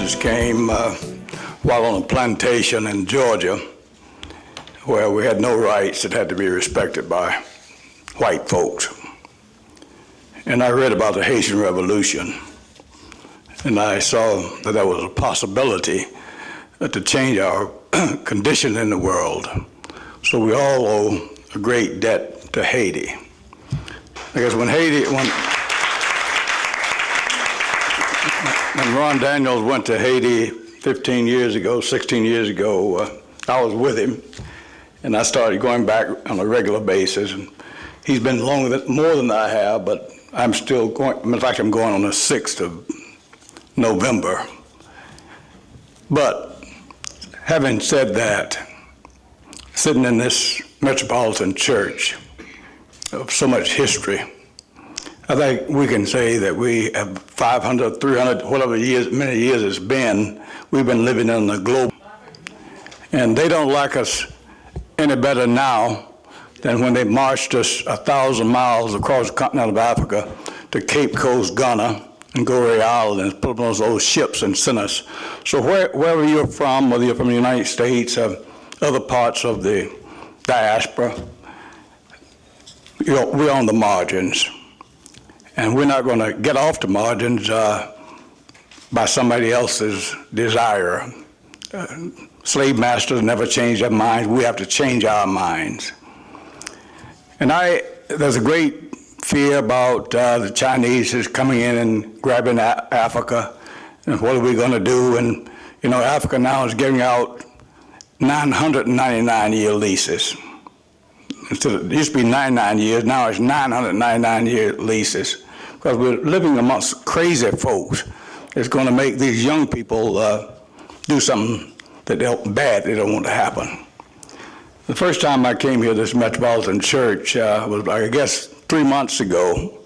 message came while on a plantation in Georgia where we had no rights that had to be respected by white folks. And I read about the Haitian Revolution, and I saw that there was a possibility to change our condition in the world. So we all owe a great debt to Haiti. Because when Ron Daniels went to Haiti 15 years ago, 16 years ago, I was with him, and I started going back on a regular basis. And he's been more than I have, but I'm still going. In fact, I'm going on the 6th of November. But having said that, sitting in this metropolitan church of so much history, I think we can say that we have 500, 300, whatever years, many years it's been, we've been living in the globe. And they don't like us any better now than when they marched us 1,000 miles across the continent of Africa to Cape Coast, Ghana, and Goree Island, and put up on those ships and sent us. So wherever you're from, whether you're from the United States or other parts of the diaspora, we're on the margins. And we're not going to get off the margins by somebody else's desire. Slave masters never change their minds. We have to change our minds. And there's a great fear about the Chinese is coming in and grabbing Africa, and what are we going to do? And Africa now is giving out 999-year leases. It used to be 99 years, now it's 999-year leases, because we're living amongst crazy folks. It's going to make these young people do something bad they don't want to happen. The first time I came here to this metropolitan church was, I guess, 3 months ago.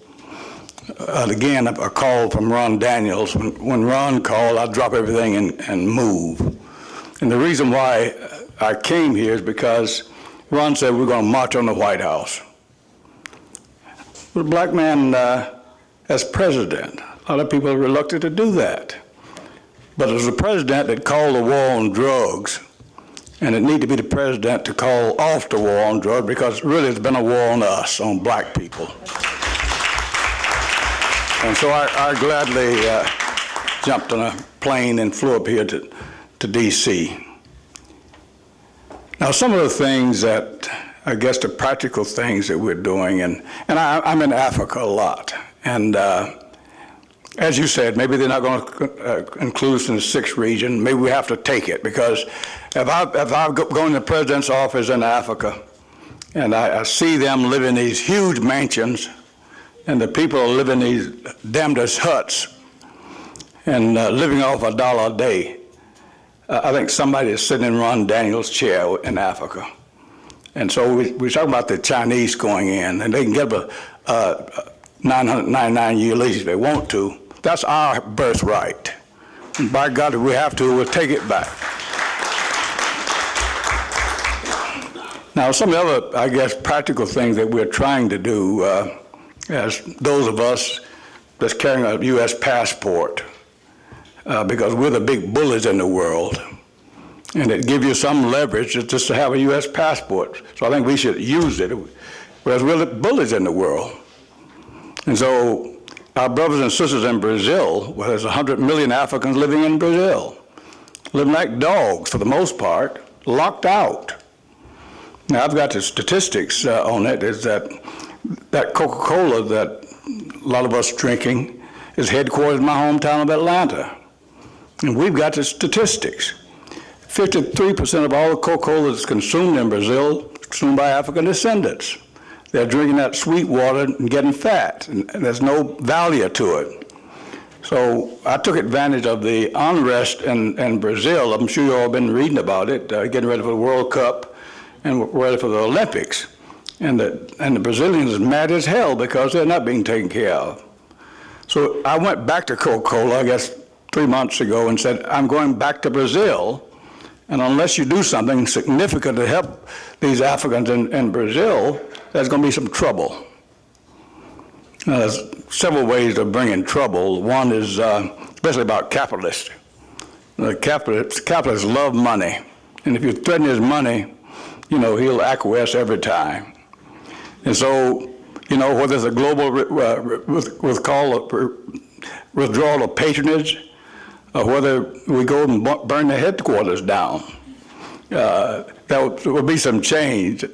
Again, a call from Ron Daniels. When Ron called, I'd drop everything and move. And the reason why I came here is because Ron said we're going to march on the White House. With a black man as president, a lot of people are reluctant to do that. But it was the president that called the war on drugs, and it needed to be the president to call off the war on drugs, because really it's been a war on us, on black people. And so I gladly jumped on a plane and flew up here to D.C. Now, some of the things that, I guess the practical things that we're doing, and I'm in Africa a lot, and as you said, maybe they're not going to include us in the 6th region. Maybe we have to take it, because if I go in the president's office in Africa and I see them live in these huge mansions, and the people are living in these damnedest huts and living off $1 a day, I think somebody is sitting in Ron Daniels' chair in Africa. And so we talk about the Chinese going in, and they can get a 999-year lease if they want to. That's our birthright. And by God, if we have to, we'll take it back. Now, some of the other, I guess, practical things that we're trying to do, as those of us that's carrying a U.S. passport, because we're the big bullies in the world, and it gives you some leverage just to have a U.S. passport. So I think we should use it, whereas we're the bullies in the world. And so our brothers and sisters in Brazil, where there's 100 million Africans living in Brazil, living like dogs for the most part, locked out. Now, I've got the statistics on it, is that Coca-Cola that a lot of us drinking is headquartered in my hometown of Atlanta. And we've got the statistics. 53% of all the Coca-Cola that's consumed in Brazil is consumed by African descendants. They're drinking that sweet water and getting fat, and there's no value to it. So I took advantage of the unrest in Brazil. I'm sure you've all been reading about it, getting ready for the World Cup and ready for the Olympics. And the Brazilians are mad as hell because they're not being taken care of. So I went back to Coca-Cola, I guess 3 months ago, and said, I'm going back to Brazil, and unless you do something significant to help these Africans in Brazil, there's going to be some trouble. Now, there's several ways of bringing trouble. One is especially about capitalists. The capitalists love money, and if you threaten his money, he'll acquiesce every time. And so, whether it's a global withdrawal of patronage, or whether we go and burn the headquarters down, there will be some change.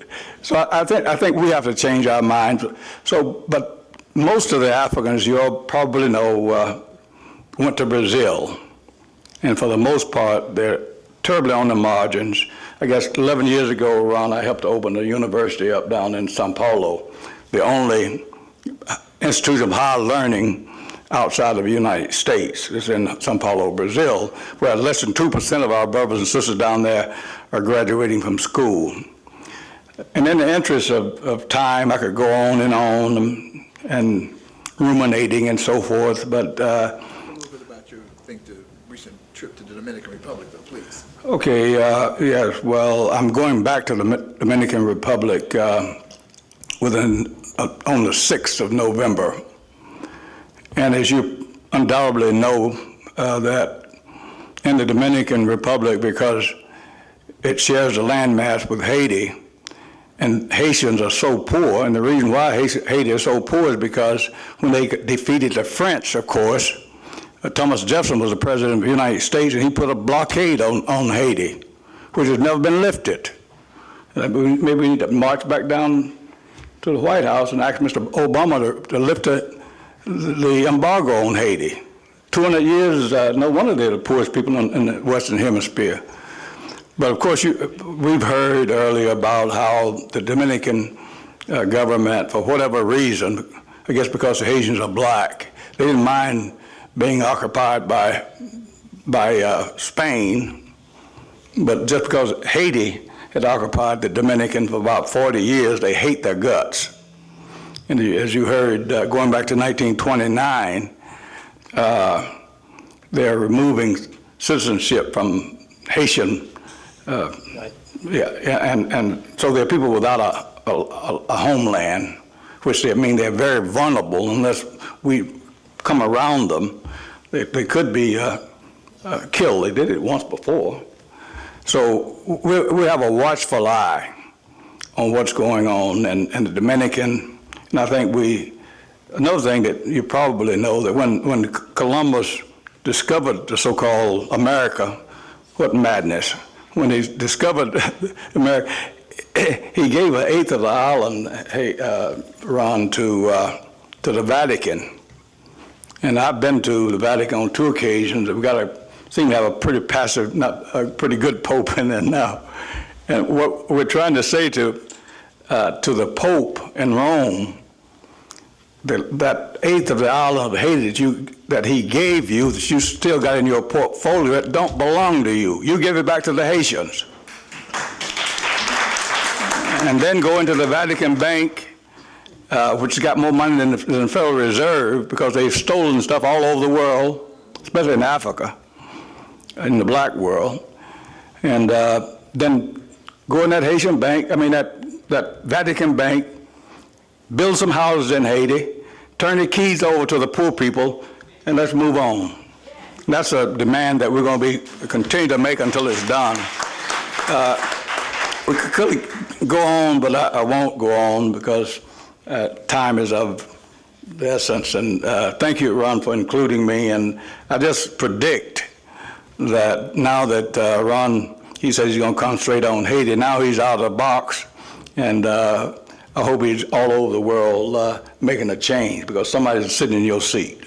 So I think we have to change our minds. But most of the Africans, you all probably know, went to Brazil, and for the most part, they're terribly on the margins. I guess 11 years ago, Ron, I helped to open a university up down in Sao Paulo, the only institute of higher learning outside of the United States. It's in Sao Paulo, Brazil, where less than 2% of our brothers and sisters down there are graduating from school. And in the interest of time, I could go on and ruminating and so forth, but a little bit about your recent trip to the Dominican Republic, though, please. Okay, yes, well, I'm going back to the Dominican Republic on the 6th of November. And as you undoubtedly know, that in the Dominican Republic, because it shares a landmass with Haiti, and Haitians are so poor, and the reason why Haiti is so poor is because when they defeated the French, of course, Thomas Jefferson was the president of the United States, and he put a blockade on Haiti, which has never been lifted. Maybe we need to march back down to the White House and ask Mr. Obama to lift the embargo on Haiti. 200 years, no wonder they're the poorest people in the Western Hemisphere. But of course, we've heard earlier about how the Dominican government, for whatever reason, I guess because the Haitians are black, they didn't mind being occupied by Spain, but just because Haiti had occupied the Dominican for about 40 years, they hate their guts. And as you heard, going back to 1929, they're removing citizenship from Haitian. Right. And so there are people without a homeland, which they're very vulnerable unless we come around them. They could be killed. They did it once before. So we have a watchful eye on what's going on in the Dominican. And I think another thing that you probably know, that when Columbus discovered the so-called America, what madness. When he discovered America, he gave an eighth of the island, Ron, to the Vatican. And I've been to the Vatican on 2 occasions. We've seem to have a pretty pretty good Pope in there now. And what we're trying to say to the Pope in Rome, that eighth of the island of Haiti that he gave you, that you still got in your portfolio, it don't belong to you. You give it back to the Haitians. And then go into the Vatican Bank, which has got more money than the Federal Reserve, because they've stolen stuff all over the world, especially in Africa, in the black world. And then go in that Haitian bank, that Vatican Bank, build some houses in Haiti, turn the keys over to the poor people, and let's move on. That's a demand that we're going to continue to make until it's done. We could go on, but I won't go on because time is of the essence. And thank you, Ron, for including me. And I just predict that now that Ron, he says he's going to concentrate on Haiti, now he's out of the box. And I hope he's all over the world making a change, because somebody's sitting in your seat.